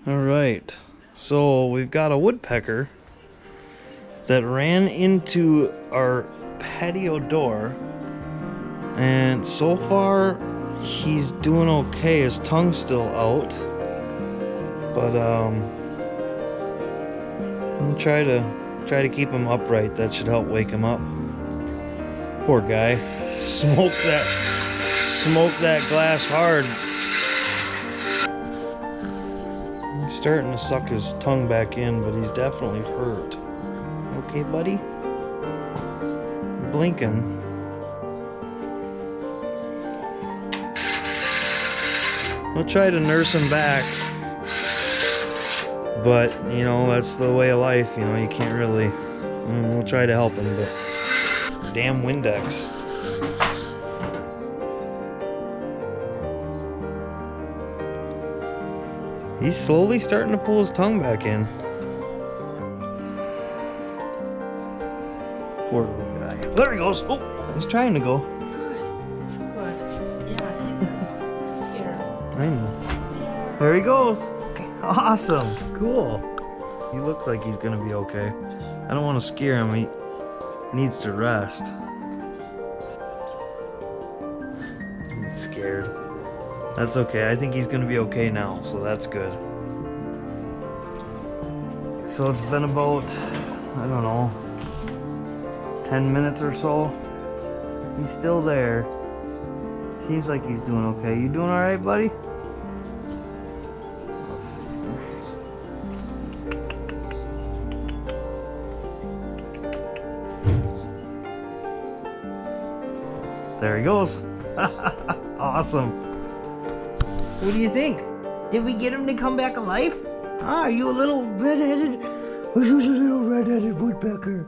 Alright, so we've got a woodpecker that ran into our patio door, and so far he's doing okay. His tongue's still out, but I'm gonna try to keep him upright. That should help wake him up. Poor guy. Smoke that glass hard. He's starting to suck his tongue back in, but he's definitely hurt. Okay, buddy? Blinking. We'll try to nurse him back. But, you know, that's the way of life. You know, you can't really... We'll try to help him, but... Damn Windex. He's slowly starting to pull his tongue back in. Poor little guy. There he goes. Oh, he's trying to go. Good. Yeah, he's scared. I know. There he goes. Okay. Awesome. Cool. He looks like he's gonna be okay. I don't want to scare him. He needs to rest. He's scared. That's okay. I think he's gonna be okay now, so that's good. So it's been about, I don't know, 10 minutes or so. He's still there. Seems like he's doing okay. You doing alright, buddy? Let's see. There he goes. Awesome. What do you think? Did we get him to come back alive? Ah, are you a little red-headed? Was you a little red-headed woodpecker?